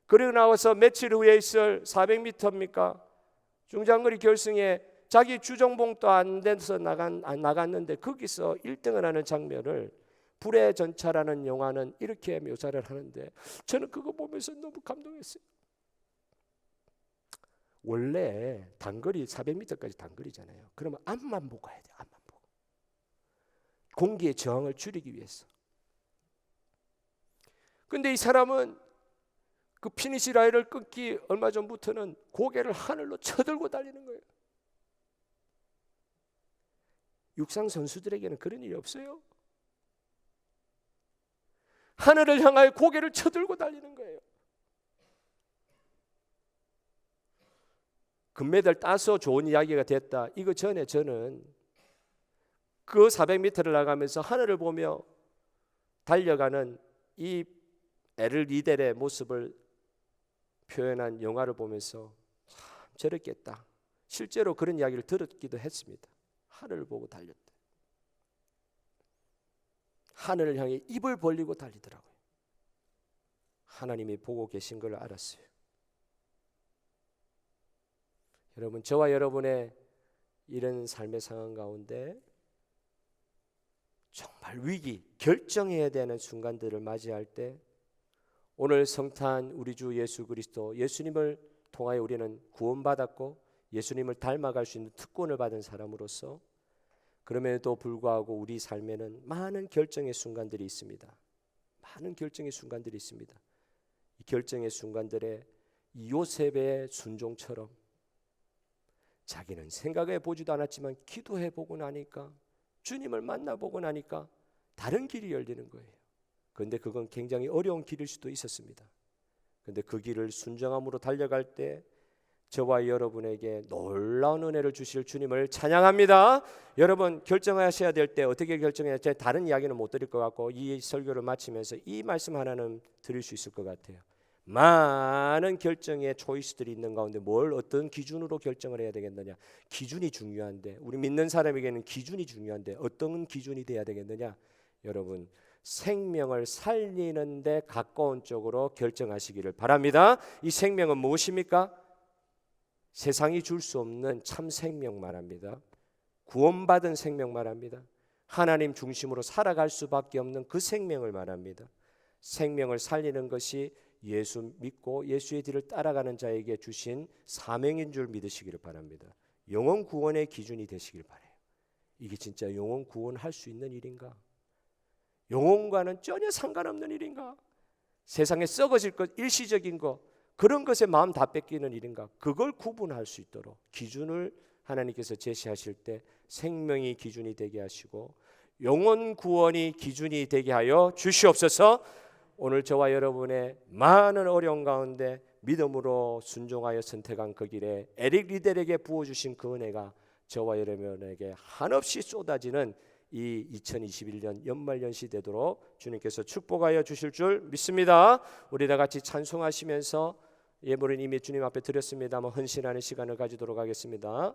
그리고 나와서 며칠 후에 있을 400m입니까? 중장거리 결승에 자기 주정봉도 안 돼서 나갔는데 거기서 1등을 하는 장면을 불의 전차라는 영화는 이렇게 묘사를 하는데 저는 그거 보면서 너무 감동했어요. 원래 단거리 400m까지 단거리잖아요. 그러면 앞만 보고 가야 돼요. 앞만 보고. 공기의 저항을 줄이기 위해서. 근데 이 사람은 그 피니시 라인을 끊기 얼마 전부터는 고개를 하늘로 쳐들고 달리는 거예요. 육상 선수들에게는 그런 일이 없어요. 하늘을 향하여 고개를 쳐들고 달리는 거예요. 금메달 따서 좋은 이야기가 됐다. 이거 전에 저는 그 400m를 나가면서 하늘을 보며 달려가는 이 에릭 리델의 모습을 표현한 영화를 보면서 참 저랬겠다. 실제로 그런 이야기를 들었기도 했습니다. 하늘을 보고 달렸대. 하늘을 향해 입을 벌리고 달리더라고요. 하나님이 보고 계신 걸 알았어요. 여러분, 저와 여러분의 이런 삶의 상황 가운데 정말 위기, 결정해야 되는 순간들을 맞이할 때 오늘 성탄 우리 주 예수 그리스도, 예수님을 통하여 우리는 구원받았고 예수님을 닮아갈 수 있는 특권을 받은 사람으로서 그럼에도 불구하고 우리 삶에는 많은 결정의 순간들이 있습니다. 많은 결정의 순간들이 있습니다. 이 결정의 순간들에 요셉의 순종처럼 자기는 생각해 보지도 않았지만 기도해 보고 나니까, 주님을 만나보고 나니까 다른 길이 열리는 거예요. 그런데 그건 굉장히 어려운 길일 수도 있었습니다. 그런데 그 길을 순종함으로 달려갈 때 저와 여러분에게 놀라운 은혜를 주실 주님을 찬양합니다. 여러분, 결정하셔야 될 때 어떻게 결정해야 될지 다른 이야기는 못 드릴 것 같고 이 설교를 마치면서 이 말씀 하나는 드릴 수 있을 것 같아요. 많은 결정의 초이스들이 있는 가운데 뭘 어떤 기준으로 결정을 해야 되겠느냐? 기준이 중요한데, 우리 믿는 사람에게는 기준이 중요한데 어떤 기준이 돼야 되겠느냐? 여러분, 생명을 살리는 데 가까운 쪽으로 결정하시기를 바랍니다. 이 생명은 무엇입니까? 세상이 줄 수 없는 참 생명 말합니다. 구원받은 생명 말합니다. 하나님 중심으로 살아갈 수밖에 없는 그 생명을 말합니다. 생명을 살리는 것이 예수 믿고 예수의 뒤를 따라가는 자에게 주신 사명인 줄 믿으시기를 바랍니다. 영혼 구원의 기준이 되시길 바라요. 이게 진짜 영혼 구원할 수 있는 일인가? 영혼과는 전혀 상관없는 일인가? 세상에 썩어질 것, 일시적인 것, 그런 것에 마음 다 뺏기는 일인가? 그걸 구분할 수 있도록 기준을 하나님께서 제시하실 때 생명이 기준이 되게 하시고 영혼 구원이 기준이 되게 하여 주시옵소서. 오늘 저와 여러분의 많은 어려움 가운데 믿음으로 순종하여 선택한 그 길에 에릭 리델에게 부어주신 그 은혜가 저와 여러분에게 한없이 쏟아지는 이 2021년 연말연시 되도록 주님께서 축복하여 주실 줄 믿습니다. 우리 다 같이 찬송하시면서 예물은 이미 주님 앞에 드렸습니다만 헌신하는 시간을 가지도록 하겠습니다.